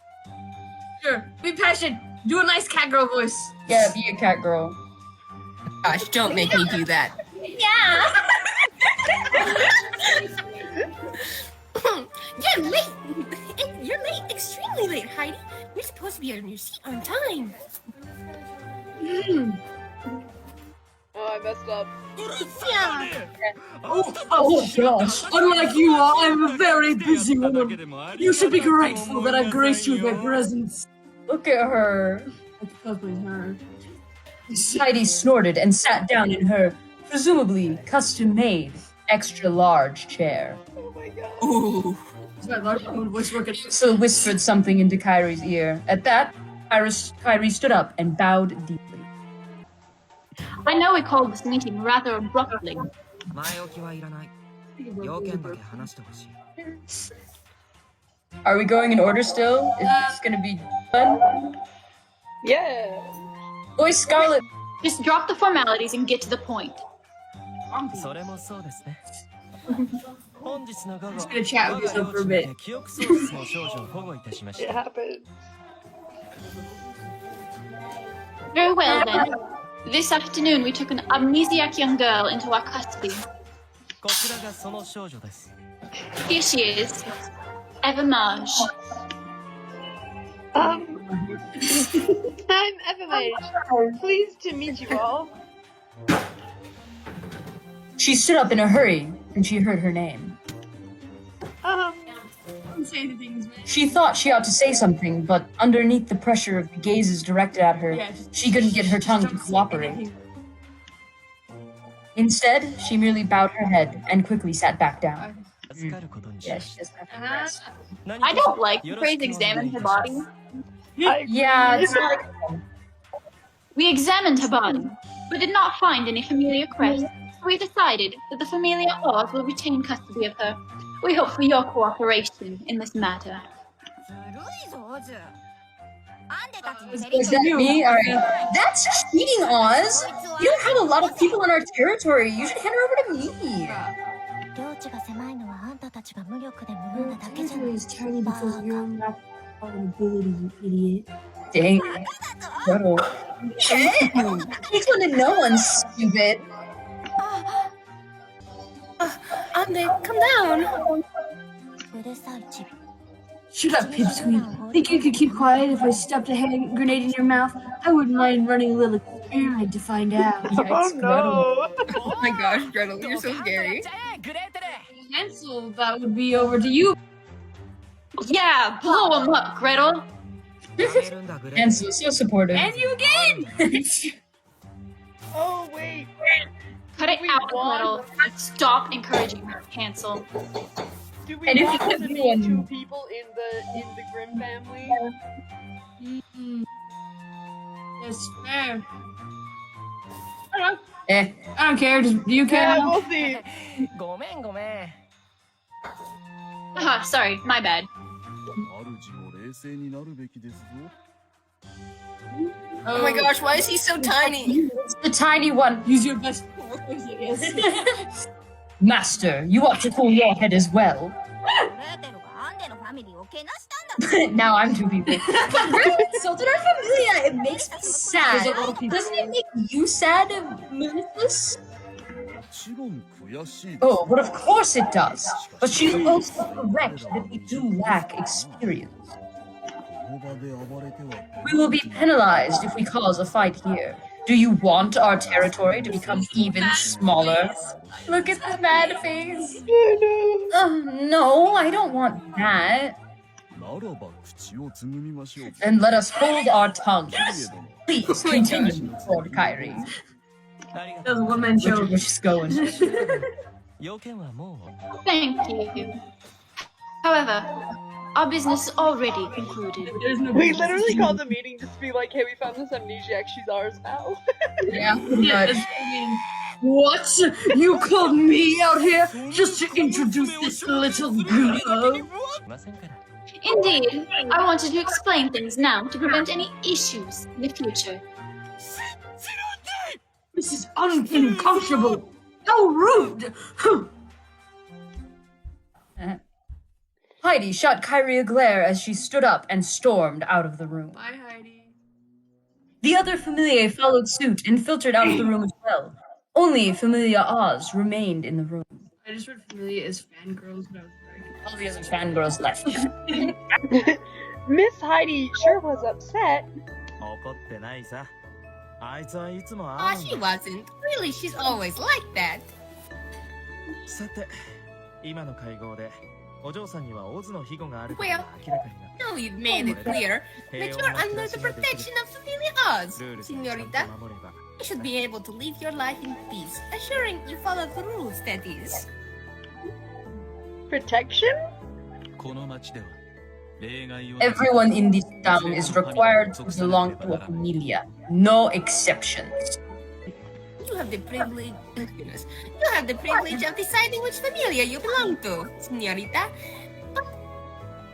sure. Be passionate. Do a nice cat girl voice. Yeah, be a cat girl. Gosh, don't make me do that. Yeah. You're late. You're late. Extremely late, Heidi. You're supposed to be on your seat on time. oh, I messed up. Oh gosh. Unlike you, I'm a very busy woman. You should be grateful that I graced you with my presence. Look at her. Her. Heidi snorted and sat down in her, presumably custom-made, extra-large chair. Oh my god. Ooh. Is my large voice working? So whispered something into Kyrie's ear. At that, Kyrie stood up and bowed deeply. I know we called this meeting rather abruptly. 前置きはいらない要件だけ話してほしい Are we going in order still? Is this gonna be fun? Yeah. Voice Scarlet! Just drop the formalities and get to the point. それもそうですね本日の午後 Just gonna chat with yourself for a bit. 記憶喪失の少女を保護いたしまし It た happened. Very well then. This afternoon we took an amnesiac young girl into our custody. こちらがその少女です Here she is, Evemaje. I'm Evemaje. Pleased to meet you all. She stood up in a hurry, and she heard her name. Say the things, man. She thought she ought to say something, but underneath the pressure of the gazes directed at her, Yeah, she couldn't get her tongue to cooperate. Instead, she merely bowed her head and quickly sat back down. 預かることにし Yeah, ま she し doesn't have to rest. た I don't like the phrase examine her body. Yeah, it's not like We examined her body, but did not find any familiar crest. So we decided that the familiar Oz will retain custody of her. We hope for your cooperation in this matter. Is that me? Alright. That's cheating, Oz! You don't have a lot of people in our territory. You should hand her over to me. Is tiny because you're not an ability, you idiot. Dang. Gretel. He's gonna know I'm stupid. Ande, come down. Shut up, Pipsqueak. Think you could keep quiet if I stuffed a hand grenade in your mouth? I wouldn't mind running a little experiment to find out. Oh no. Oh my gosh, Gretel, you're so scary. Hansel, that would be over to you. Yeah, blow him up, Gretel. やめるんだグレー Hansel is so supportive. And you again! Oh wait. Cut it We out, won. Gretel. Stop encouraging her, Hansel. Do we And if want you to could be do two one- people in the Grimm family? Yes, fair. I don't know. Eh. I don't care. Do you care? Yeah, we'll see. ごめんごめん Haha, sorry, my bad. 主も冷静になるべきですぞ。 Oh my gosh, why is he so tiny? The tiny one. Use your best voice, I guess. Master, you ought to cool your head as well. Now I'm two people. But Gretel insulted our familia. It makes me sad. There's a lot of people. Doesn't it make you sad, Melisus? もちろん悔しい。 Oh, but of course it does. But she's also correct that we do lack experience. この場で暴れては We will be penalized if we cause a fight here. Do you want our territory to become even smaller? Look at the mad face. No, I don't want that. ならば口をつぐみましょう。 Then let us hold our tongues. キリエ殿 Please continue, Lord Kyrie. ありがとう That was a one-man Look show. at where she's going. 要件はもう Thank you. However, our business is already concluded. There's no We literally called the meeting just to be like, hey, we found this amnesiac, she's ours now. Yeah, Yeah, but What? You called me out here just to introduce this little girl? いませんから。 Indeed, I wanted to explain things now to prevent any issues in the future. This is unconscionable. How rude! Heidi shot Kyrie a glare as she stood up and stormed out of the room. Bye, Heidi. The other Familiae followed suit and filtered out of the room as well. Only Familia Oz remained in the room. I just read Familia as fangirls, but I was like, All the other fangirls left. Miss Heidi sure was upset. 怒ってないさ。あいつはいつも Aw, she wasn't. Really, she's always like that. さて、今の会合でお嬢さんにはオズの庇護があること Well, が明らかになった。 now you've made it clear that you're under the protection of Familia Oz, ルールさえちゃん Senorita. と守れば You should be able to live your life in peace, assuring you follow the rules, that is. Protection? この町では例外を Everyone in this town is required to belong to a familia. No exceptions. You have the privilege. Goodness, you have the privilege of deciding which familia you belong to, Senorita. But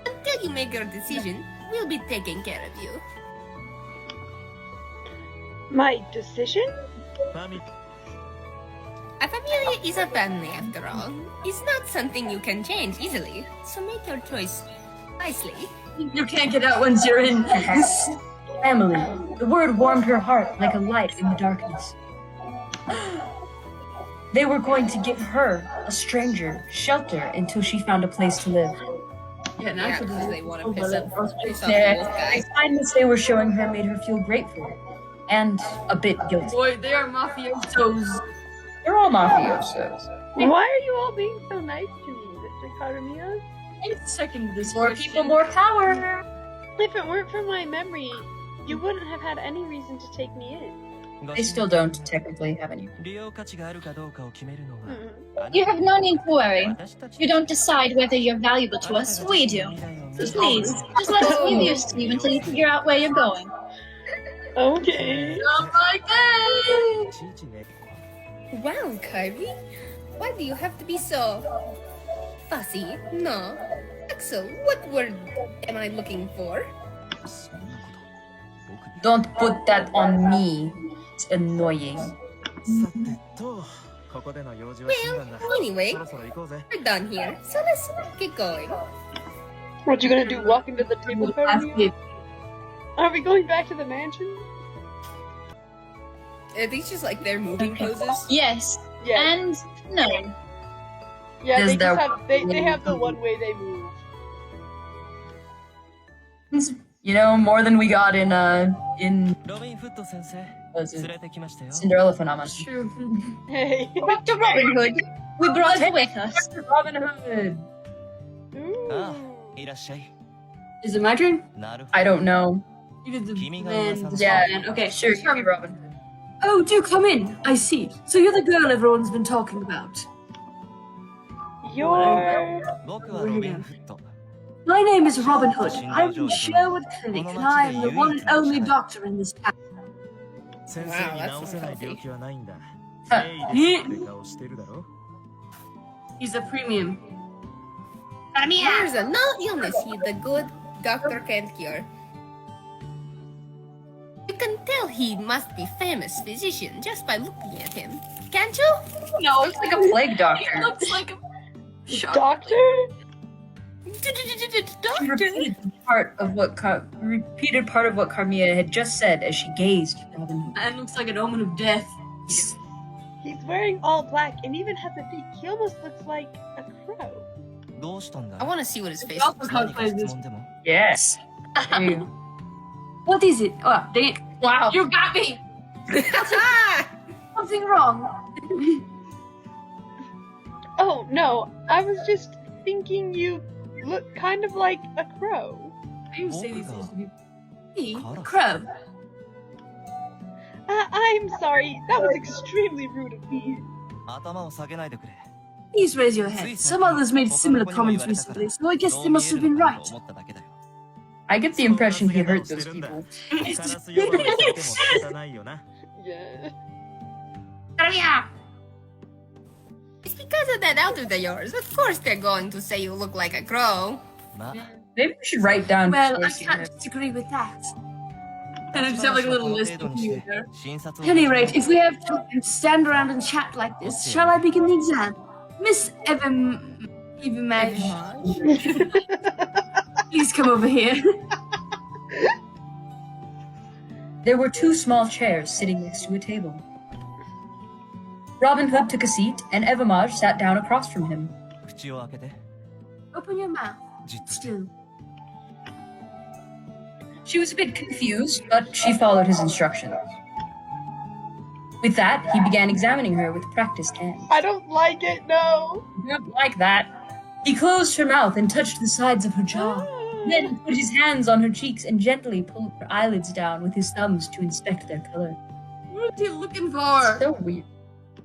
until you make your decision, we'll be taking care of you. My decision? ファミ A familia is a family, after all. It's not something you can change easily, so make your choice wisely. you can't get out once you're in. Family. The word warmed her heart like a light in the darkness. They were going to give her, a stranger, shelter until she found a place to live. Yeah, Yeah, naturally. because they want to piss off the wolf The guy. kindness they were showing her made her feel grateful and a bit guilty. Boy, they are mafiosos. They're all mafiosos. Why are you all being so nice to me, Mr. Caramia? I second this More question. people, more power. If it weren't for my memory, you wouldn't have had any reason to take me in. They still don't technically have any. 利用価値があるかどうかを決めるのは Mm. You have no need to worry. 私たち You don't decide whether you're valuable to us, we do. So please, just let us give you Steve until you figure out where you're going. Okay. Oh my god! いちいちね Wow, Kyrie, why do you have to be so fussy? No. Axel, what word am I looking for? そんなこと僕に Don't put that on me. It's annoying. さてとここでの用事は済んだんだ Anyway, そろそろ行こうぜ we're done here, so let's get going. What you gonna do? Walk into the table, Caramia? Are we going back to the mansion? Are these just like their moving poses? Yes, Yeah. and no. Yeah, There's they their just have they have the one way they move. You know, more than we got in ロビンフット先生 was 連 it れてきましたよ Cinderella phenomenon. True. Hey. Dr. Robin Hood, we brought her with us. Robin Hood. Ah. Ooh. いらっしゃい Is it my turn? なるほ I don't know. You did the Kimi ga man, uwasa the no- Yeah, man. Okay, Sure, you can be Robin Hood. Oh, do come in. I see. So you're the girl everyone's been talking about. You're ど僕はロビンフット My name is Robin Hood. I'm from Sherwood Clinic, and I am the one and only doctor in this town. 先生に治せない病気はないんだ Huh. 誠意ですって顔してるだろ he's a premium. There's a no illness he, the good doctor, can't cure. You can tell he must be famous physician just by looking at him, can't you? No, Looks like a plague doctor. looks like a shark. doctor? She Doctor? repeated part of what Caramia had just said as she gazed at Robin Hood. And looks like an omen of death. He's wearing all black and even has a beak. He almost looks like a crow. どうしたんだ I want to see what his face Also looks 何か cosplays 質 this. 問でも Yes. What is it? Oh, dang it. Wow. You got me! like. Something wrong. Oh no, I was just thinking you look kind of like a crow. I even say these things to people. Me? Cara. Crab. I'm sorry, that was extremely rude of me. 頭を下げないでくれ Please raise your head. Some others made similar comments recently, so I guess they must have been right. I get the impression he hurt those people. Yeah. Caramia! It's because of that outfit of yours. Of course they're going to say you look like a crow. Maybe we should write down. Well, I can't disagree with that. And I just have like a little list of you there. At any rate, if we have time to stand around and chat like this, shall I begin the exam? Miss Evemaje, please come over here. There were 2 small chairs sitting next to a table. Robin Hood took a seat, and Evemaje sat down across from him. Open your mouth. Still. She was a bit confused, but she followed his instructions. With that, he began examining her with practiced hands. I don't like it, no. Not like that. He closed her mouth and touched the sides of her jaw, then put his hands on her cheeks and gently pulled her eyelids down with his thumbs to inspect their color. What are you looking for? So weird.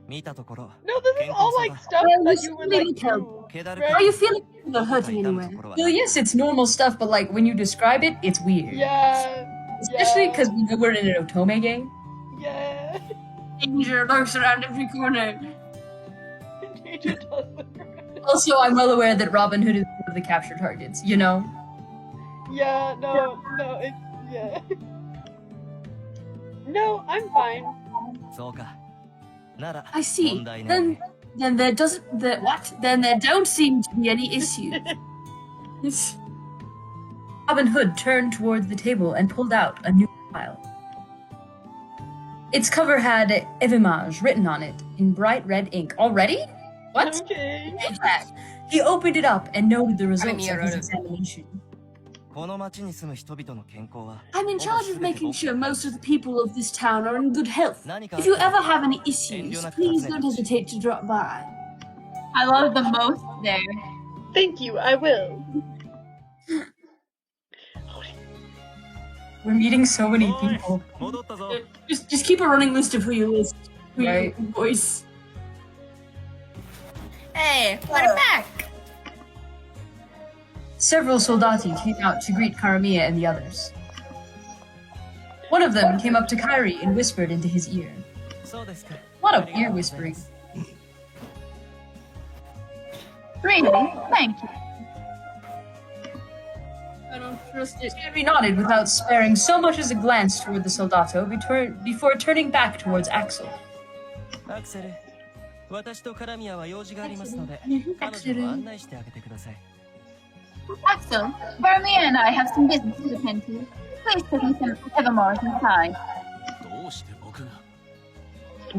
No, this is all like stuff Well, that this you would really like can. do. Are Right? you feeling you're hurting anywhere? Well, yes, it's normal stuff, but like when you describe it, it's weird. Yeah. Especially because we know we're in an Otome game. Yeah. Danger lurks around every corner. Danger does look around. Also, I'm well aware that Robin Hood is one of the capture targets, you know? Yeah, no, it's, yeah. No, I'm fine. I see. Then there doesn't Then there don't seem to be any issues. Robin Hood turned towards the table and pulled out a new file. Its cover had Evemaje written on it in bright red ink. Already? What? Okay. He opened it up and noted the results Caramia of his wrote it. examination. I'm in charge of making sure most of the people of this town are in good health. If you ever have any issues, please don't hesitate to drop by. I love the most there. Thank you, I will. We're meeting so many people. Just keep a running list of who you list. Right. Voice. Hey, we're back! Several soldati came out to greet Caramia and the others. One of them came up to Kyrie and whispered into his ear. A lot of ear whispering. Really? Thank you. I don't trust it. Kyrie nodded without sparing so much as a glance toward the soldato before turning back towards Axel. Axel, 私とカラミアは用事がありますので、彼 Axel. 女を案内してあげてください。 Axel, Caramia and I have some business to attend to. Please take me some Evemaje inside. どうして僕が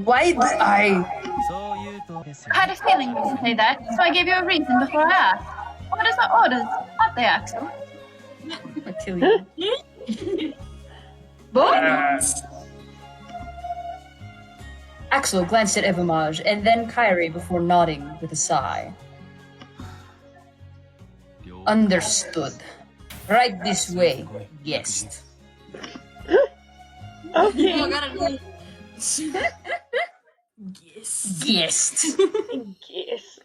Why did I? そう言うとですよ I had a feeling you would say that, so I gave you a reason before I asked. Orders are orders, aren't they, Axel? I'll kill you. Axel glanced at Evemaje and then Kyrie before nodding with a sigh. Understood. Right this way, guest. Okay. I gotta know. Yes. Guest. Guess.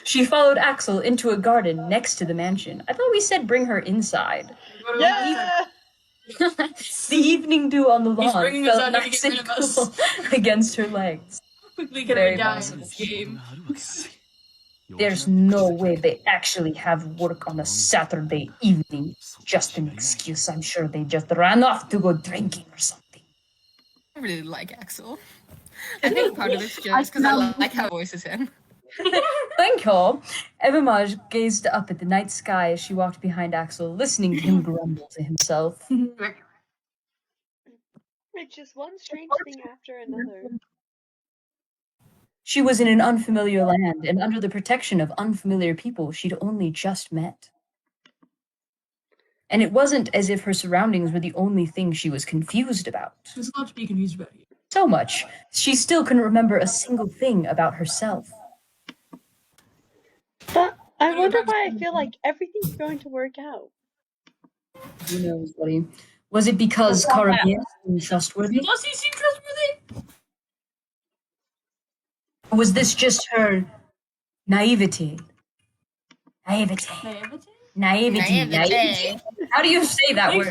She followed Axel into a garden next to the mansion. I thought we said bring her inside. Yeah. The evening dew on the He's lawn bringing us felt out to nice get and rid of us. cool against her legs. Quickly can Very we die in possible. this game? There's no way they actually have work on a Saturday evening. Just an excuse. I'm sure they just ran off to go drinking or something. I really like Axel. I think part of it's just because I like how he voices him. Thank you. Evemaje gazed up at the night sky as she walked behind Axel, listening to him grumble to himself. It's just one strange thing after another. She was in an unfamiliar land and under the protection of unfamiliar people she'd only just met. And it wasn't as if her surroundings were the only thing she was confused about. There's a lot to be confused about here. So much, she still couldn't remember a single thing about herself. But I wonder why I feel like everything's going to work out. Who knows, buddy? Was it because Caramia seemed trustworthy? Does he seem trustworthy? Or was this just her Naivety. Naivety. Naivety. How do you say that word?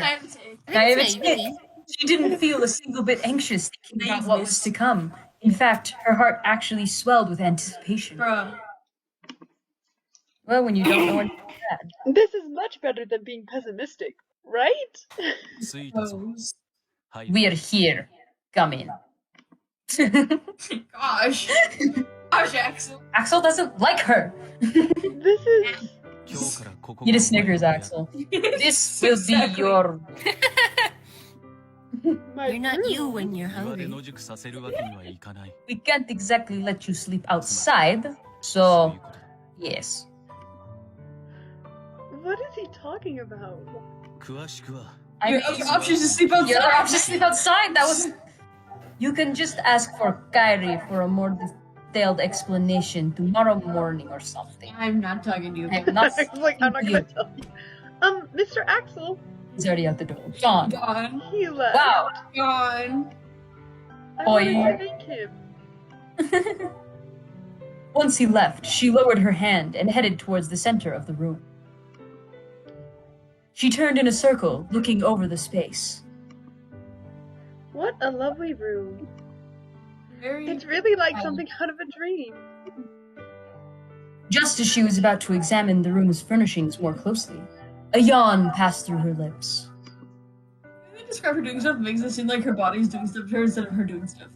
Naivety. She didn't feel a single bit anxious thinking about what was to come. In fact, her heart actually swelled with anticipation. Bruh. Well, when you don't know what bad. This is much better than being pessimistic, right? We are here. Come in. Gosh. Gosh, Axel. Axel doesn't like her. This is... Eat a Snickers, Axel. This will be your... You're not you when you're hungry. We can't exactly let you sleep outside, so... Yes. What is he talking about? Your other option is to sleep outside. Your other option is to sleep outside. That was... You can just ask for Kyrie for a more detailed explanation tomorrow morning or something. I'm not talking to you. I'm not I'm not gonna tell you. Mr. Axel. He's already out the door. Gone. Gone. He left. Wow. Gone. I Boy. wanted to thank him. Once he left, she lowered her hand and headed towards the center of the room. She turned in a circle, looking over the space. What a lovely room. Very. It's really like something out of a dream. Just as she was about to examine the room's furnishings more closely, a yawn passed through her lips. They describe her doing stuff makes it seem like her body's doing stuff to her instead of her doing stuff.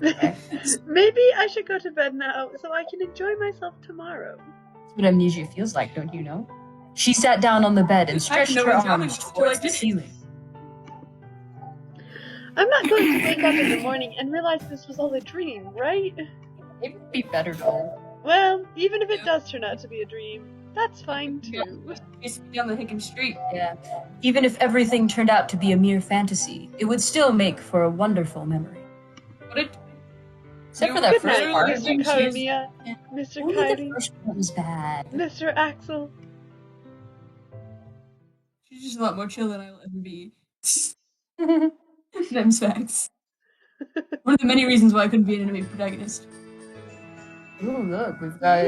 Maybe I should go to bed now so I can enjoy myself tomorrow. That's what amnesia feels like, don't you know? She sat down on the bed and stretched her arms towards the ceiling. I'm not going to wake up in the morning and realize this was all a dream, right? It would be better though. Well, even if it does turn out to be a dream, that's fine too. Basically on the Hicken Street. Yeah. Even if everything turned out to be a mere fantasy, it would still make for a wonderful memory. But it. Except for that Good first night, part. Mr. Caramia, Mr. Only Kyrie, the first part was bad. Mr. Axel. She's just a lot more chill than I'll ever be. Them's facts. One of the many reasons why I couldn't be an enemy protagonist. Ooh, look, we've got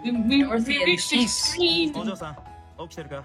We Dorothy and reached Peace. 16. お嬢さん起きてるか